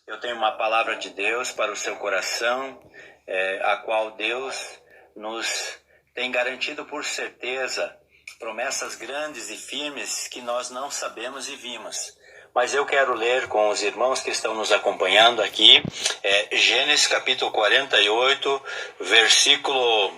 Eu tenho uma palavra de Deus para o seu coração, a qual Deus nos tem garantido por certeza promessas grandes e firmes que nós não sabemos e vimos. Mas eu quero ler com os irmãos que estão nos acompanhando aqui, Gênesis capítulo 48, versículo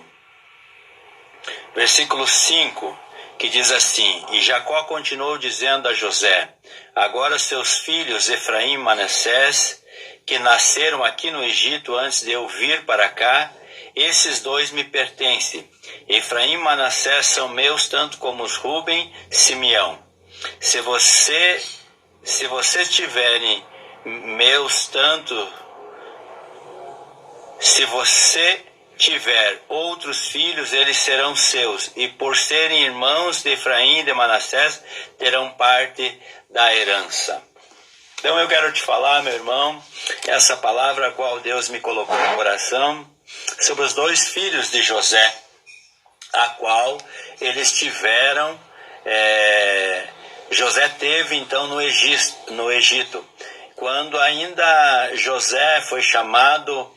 5, que diz assim: E Jacó continuou dizendo a José: Agora seus filhos Efraim e Manassés, que nasceram aqui no Egito antes de eu vir para cá, esses dois me pertencem. Efraim e Manassés são meus, tanto como os Ruben e Simeão. Se vocês tiverem meus tanto, se você tiver outros filhos, eles serão seus, e por serem irmãos de Efraim e de Manassés, terão parte da herança. Então eu quero te falar, meu irmão, essa palavra a qual Deus me colocou no coração, sobre os dois filhos de José, a qual eles tiveram, José teve então no Egito, quando ainda José foi chamado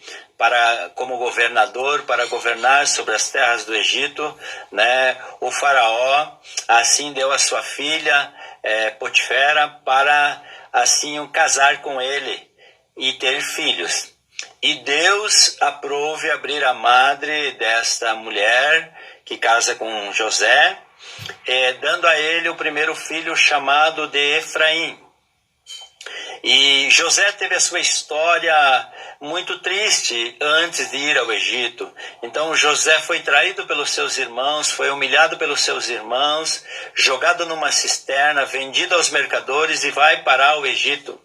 como governador, para governar sobre as terras do Egito, né? O faraó assim deu a sua filha Potifera para assim casar com ele e ter filhos. E Deus aprove abrir a madre desta mulher que casa com José, dando a ele o primeiro filho chamado de Efraim. E José teve a sua história muito triste antes de ir ao Egito. Então José foi traído pelos seus irmãos, foi humilhado pelos seus irmãos, jogado numa cisterna, vendido aos mercadores e vai parar o Egito.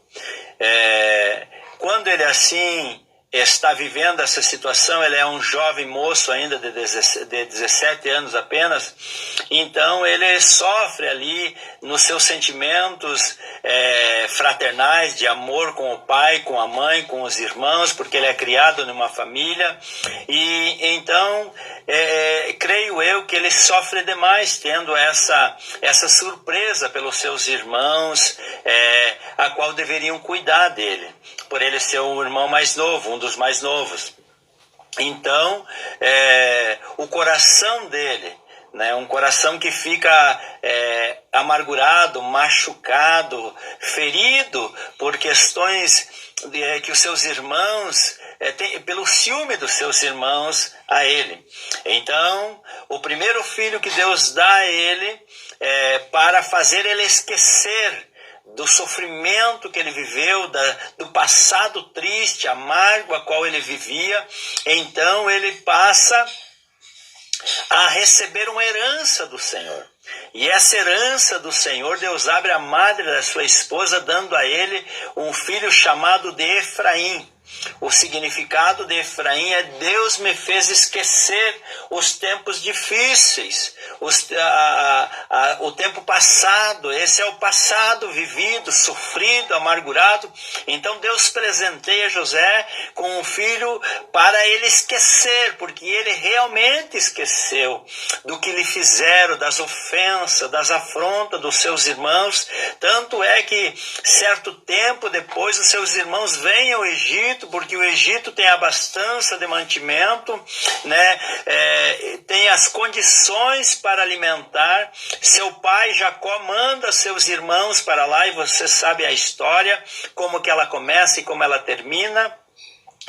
Quando ele assim está vivendo essa situação, ele é um jovem moço ainda de 17 anos apenas, então ele sofre ali nos seus sentimentos fraternais, de amor com o pai, com a mãe, com os irmãos, porque ele é criado numa família, e então creio eu que ele sofre demais tendo essa surpresa pelos seus irmãos, a qual deveriam cuidar dele, por ele ser o irmão mais novo, um dos mais novos. Então, o coração dele, né, um coração que fica amargurado, machucado, ferido por questões que os seus irmãos, pelo ciúme dos seus irmãos a ele. Então, o primeiro filho que Deus dá a ele para fazer ele esquecer do sofrimento que ele viveu, do passado triste, amargo a qual ele vivia, então ele passa a receber uma herança do Senhor. E essa herança do Senhor, Deus abre a madre da sua esposa, dando a ele um filho chamado de Efraim. O significado de Efraim é: Deus me fez esquecer os tempos difíceis, o tempo passado. Esse é o passado vivido, sofrido, amargurado. Então Deus presenteia José com um filho para ele esquecer, porque ele realmente esqueceu do que lhe fizeram, das ofensas, das afrontas dos seus irmãos. Tanto é que certo tempo depois os seus irmãos vêm ao Egito, porque o Egito tem a abastança de mantimento, né? Tem as condições para alimentar. Seu pai Jacó manda seus irmãos para lá, e você sabe a história, como que ela começa e como ela termina.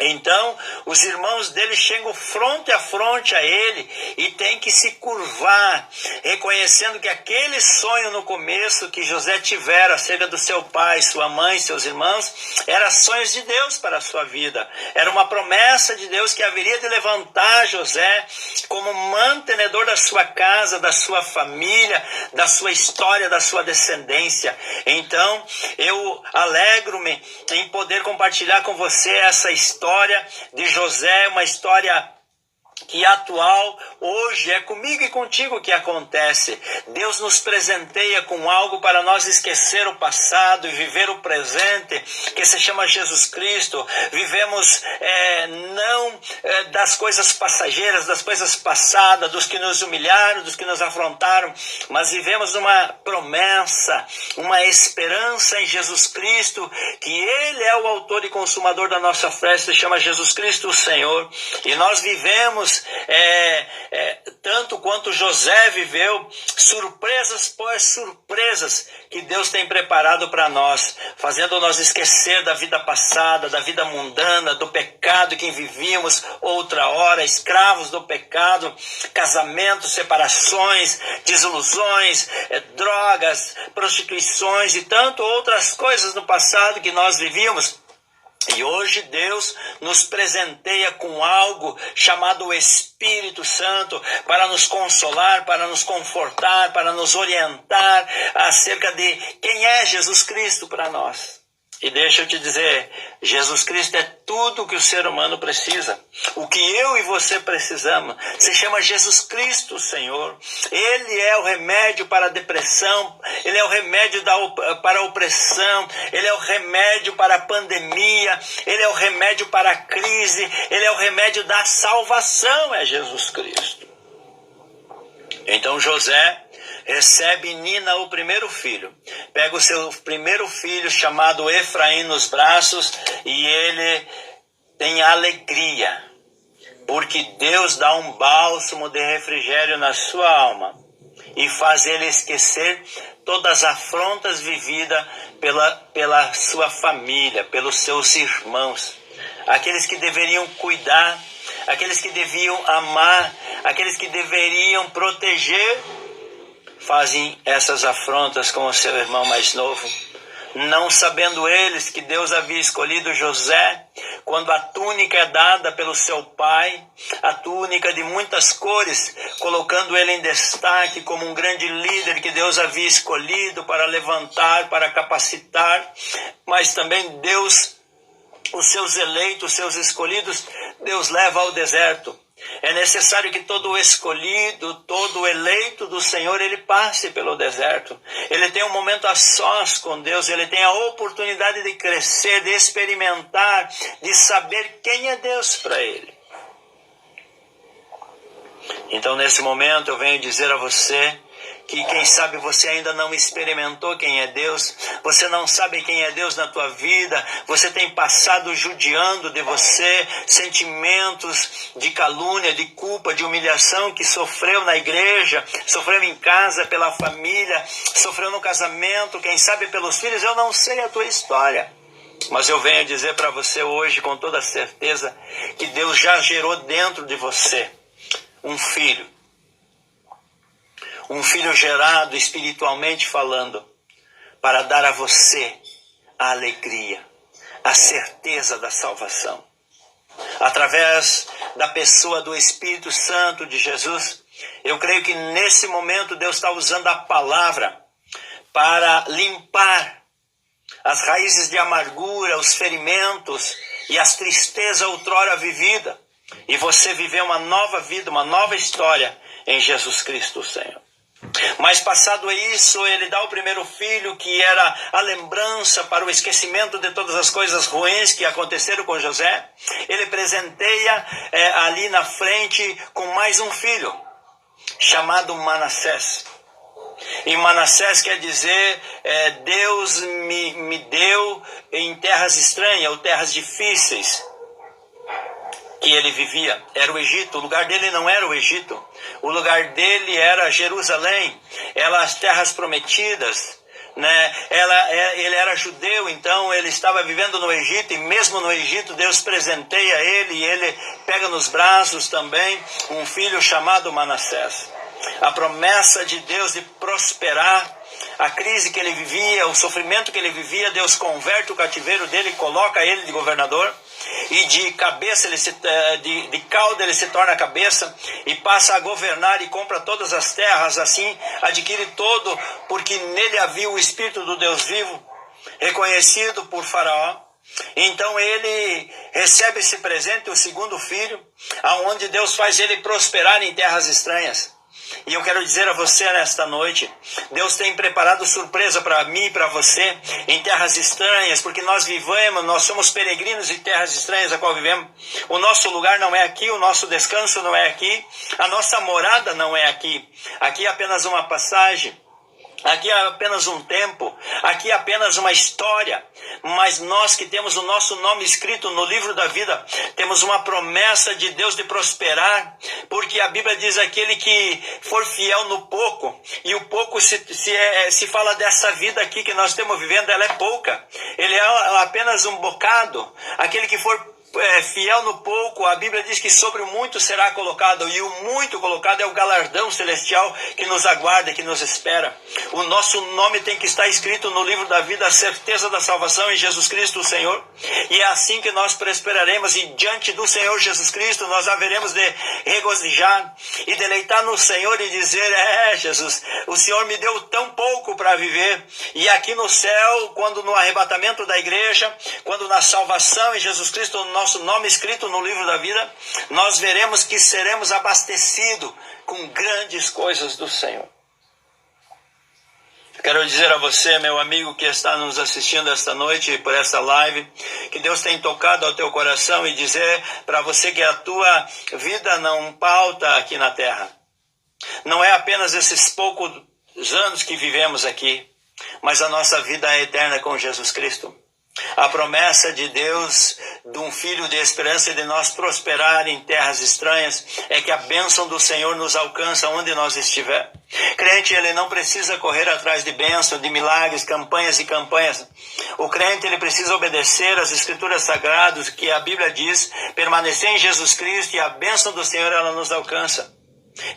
Então, os irmãos dele chegam fronte a fronte a ele e tem que se curvar, reconhecendo que aquele sonho no começo que José tivera acerca do seu pai, sua mãe, seus irmãos, eram sonhos de Deus para a sua vida. Era uma promessa de Deus que haveria de levantar José como mantenedor da sua casa, da sua família, da sua história, da sua descendência. Então, eu alegro-me em poder compartilhar com você essa história de José, uma história que atual, hoje, é comigo e contigo que acontece. Deus nos presenteia com algo para nós esquecer o passado e viver o presente, que se chama Jesus Cristo. Vivemos não das coisas passageiras, das coisas passadas, dos que nos humilharam, dos que nos afrontaram, mas vivemos uma promessa, uma esperança em Jesus Cristo, que Ele é o autor e consumador da nossa fé, se chama Jesus Cristo o Senhor. E nós vivemos, tanto quanto José viveu, surpresas por surpresas que Deus tem preparado para nós, fazendo nós esquecer da vida passada, da vida mundana, do pecado que vivíamos outra hora, escravos do pecado, casamentos, separações, desilusões, drogas, prostituições e tanto outras coisas no passado que nós vivíamos. E hoje Deus nos presenteia com algo chamado Espírito Santo para nos consolar, para nos confortar, para nos orientar acerca de quem é Jesus Cristo para nós. E deixa eu te dizer, Jesus Cristo é tudo o que o ser humano precisa. O que eu e você precisamos se chama Jesus Cristo, Senhor. Ele é o remédio para a depressão, Ele é o remédio para a opressão, Ele é o remédio para a pandemia, Ele é o remédio para a crise, Ele é o remédio da salvação, é Jesus Cristo. Então José recebe Nina, o primeiro filho. Pega o seu primeiro filho, chamado Efraim, nos braços, e ele tem alegria, porque Deus dá um bálsamo de refrigério na sua alma e faz ele esquecer todas as afrontas vividas pela sua família, pelos seus irmãos, aqueles que deveriam cuidar, aqueles que deviam amar, aqueles que deveriam proteger, fazem essas afrontas com o seu irmão mais novo, não sabendo eles que Deus havia escolhido José, quando a túnica é dada pelo seu pai, a túnica de muitas cores, colocando ele em destaque como um grande líder que Deus havia escolhido para levantar, para capacitar, mas também Deus, os seus eleitos, os seus escolhidos, Deus leva ao deserto. É necessário que todo o escolhido, todo o eleito do Senhor, ele passe pelo deserto. Ele tem um momento a sós com Deus, ele tem a oportunidade de crescer, de experimentar, de saber quem é Deus para ele. Então, nesse momento, eu venho dizer a você que, quem sabe, você ainda não experimentou quem é Deus, você não sabe quem é Deus na tua vida, você tem passado judiando de você, sentimentos de calúnia, de culpa, de humilhação que sofreu na igreja, sofreu em casa, pela família, sofreu no casamento, quem sabe pelos filhos. Eu não sei a tua história, mas eu venho dizer para você hoje com toda certeza que Deus já gerou dentro de você um filho gerado espiritualmente falando, para dar a você a alegria, a certeza da salvação. Através da pessoa do Espírito Santo de Jesus, eu creio que nesse momento Deus está usando a palavra para limpar as raízes de amargura, os ferimentos e as tristezas outrora vividas, e você viver uma nova vida, uma nova história em Jesus Cristo, Senhor. Mas passado isso, ele dá o primeiro filho, que era a lembrança para o esquecimento de todas as coisas ruins que aconteceram com José. Ele presenteia ali na frente com mais um filho, chamado Manassés. E Manassés quer dizer, Deus me deu em terras estranhas, ou terras difíceis, que ele vivia. Era o Egito. O lugar dele não era o Egito. O lugar dele era Jerusalém. Eram as terras prometidas, né? Ele era judeu, então ele estava vivendo no Egito, e mesmo no Egito Deus presenteia ele, e ele pega nos braços também um filho chamado Manassés. A promessa de Deus de prosperar, a crise que ele vivia, o sofrimento que ele vivia, Deus converte o cativeiro dele, coloca ele de governador, e de cabeça de cauda ele se torna cabeça, e passa a governar, e compra todas as terras, assim adquire todo, porque nele havia o Espírito do Deus vivo, reconhecido por Faraó. Então ele recebe esse presente, o segundo filho, aonde Deus faz ele prosperar em terras estranhas. E eu quero dizer a você nesta noite, Deus tem preparado surpresa para mim e para você em terras estranhas, porque nós vivemos, nós somos peregrinos em terras estranhas a qual vivemos. O nosso lugar não é aqui, o nosso descanso não é aqui, a nossa morada não é aqui. Aqui é apenas uma passagem. Aqui é apenas um tempo, aqui é apenas uma história, mas nós que temos o nosso nome escrito no livro da vida, temos uma promessa de Deus de prosperar, porque a Bíblia diz aquele que for fiel no pouco, e o pouco se fala dessa vida aqui que nós estamos vivendo, ela é pouca, ele é apenas um bocado, aquele que for fiel no pouco, a Bíblia diz que sobre o muito será colocado, e o muito colocado é o galardão celestial que nos aguarda, que nos espera. O nosso nome tem que estar escrito no livro da vida, a certeza da salvação em Jesus Cristo o Senhor, e é assim que nós prosperaremos, e diante do Senhor Jesus Cristo nós haveremos de regozijar e deleitar no Senhor e dizer: Jesus, o Senhor me deu tão pouco para viver, e aqui no céu, quando no arrebatamento da igreja, quando na salvação em Jesus Cristo, nosso nome escrito no livro da vida, nós veremos que seremos abastecidos com grandes coisas do Senhor. Quero dizer a você, meu amigo que está nos assistindo esta noite por esta live, que Deus tem tocado ao teu coração e dizer para você que a tua vida não pauta aqui na terra. Não é apenas esses poucos anos que vivemos aqui, mas a nossa vida é eterna com Jesus Cristo. A promessa de Deus, de um filho de esperança, de nós prosperar em terras estranhas, é que a bênção do Senhor nos alcança onde nós estiver. Crente, ele não precisa correr atrás de bênção, de milagres, campanhas e campanhas. O crente, ele precisa obedecer às Escrituras Sagradas, que a Bíblia diz, permanecer em Jesus Cristo, e a bênção do Senhor, ela nos alcança.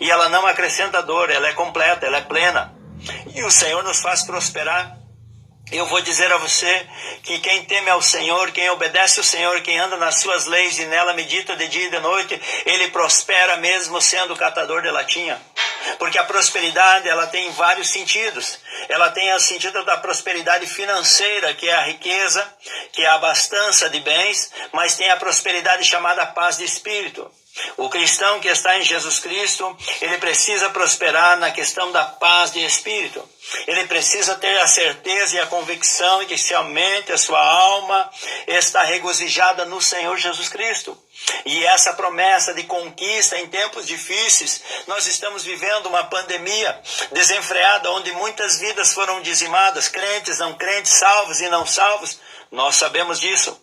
E ela não acrescenta dor, ela é completa, ela é plena. E o Senhor nos faz prosperar. Eu vou dizer a você que quem teme ao Senhor, quem obedece ao Senhor, quem anda nas suas leis e nela medita de dia e de noite, ele prospera mesmo sendo catador de latinha. Porque a prosperidade, ela tem vários sentidos. Ela tem o sentido da prosperidade financeira, que é a riqueza, que é a abastança de bens, mas tem a prosperidade chamada paz de espírito. O cristão que está em Jesus Cristo, ele precisa prosperar na questão da paz de espírito. Ele precisa ter a certeza e a convicção de que realmente a sua alma está regozijada no Senhor Jesus Cristo. E essa promessa de conquista em tempos difíceis, nós estamos vivendo uma pandemia desenfreada, onde muitas vidas foram dizimadas, crentes, não crentes, salvos e não salvos, nós sabemos disso.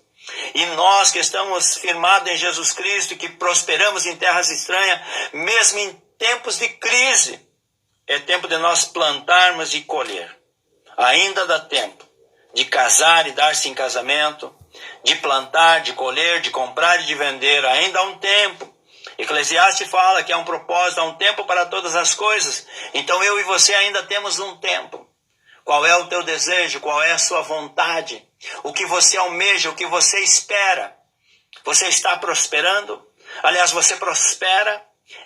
E nós que estamos firmados em Jesus Cristo, que prosperamos em terras estranhas, mesmo em tempos de crise, é tempo de nós plantarmos e colher. Ainda dá tempo de casar e dar-se em casamento, de plantar, de colher, de comprar e de vender. Ainda há um tempo. Eclesiastes fala que há um propósito, há um tempo para todas as coisas. Então eu e você ainda temos um tempo. Qual é o teu desejo? Qual é a sua vontade? O que você almeja? O que você espera? Você está prosperando? Aliás, você prospera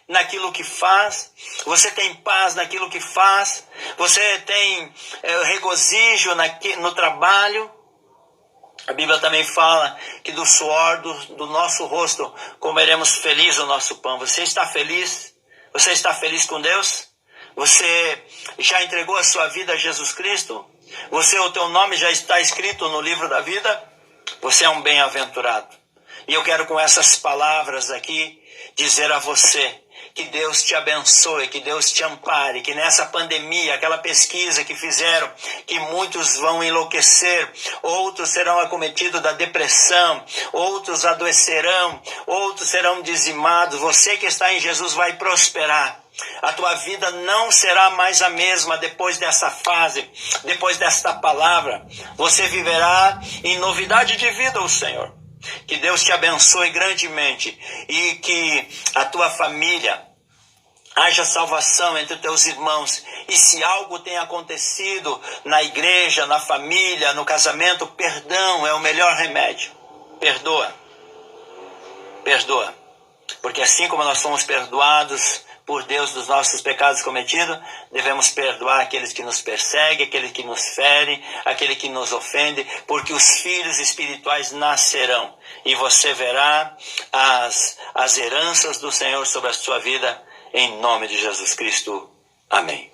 naquilo que faz? Você tem paz naquilo que faz? Você tem regozijo no trabalho? A Bíblia também fala que do suor do nosso rosto comeremos feliz o nosso pão. Você está feliz? Você está feliz com Deus? Você já entregou a sua vida a Jesus Cristo? O teu nome já está escrito no livro da vida? Você é um bem-aventurado. E eu quero com essas palavras aqui dizer a você que Deus te abençoe, que Deus te ampare, que nessa pandemia, aquela pesquisa que fizeram, que muitos vão enlouquecer, outros serão acometidos da depressão, outros adoecerão, outros serão dizimados. Você que está em Jesus vai prosperar. A tua vida não será mais a mesma depois dessa fase, depois desta palavra. Você viverá em novidade de vida, o Senhor. Que Deus te abençoe grandemente e que a tua família haja salvação entre teus irmãos. E se algo tem acontecido na igreja, na família, no casamento, perdão é o melhor remédio. Perdoa. Perdoa. Porque assim como nós fomos perdoados por Deus dos nossos pecados cometidos, devemos perdoar aqueles que nos perseguem, aqueles que nos ferem, aquele que nos ofende, porque os filhos espirituais nascerão e você verá as heranças do Senhor sobre a sua vida, em nome de Jesus Cristo. Amém.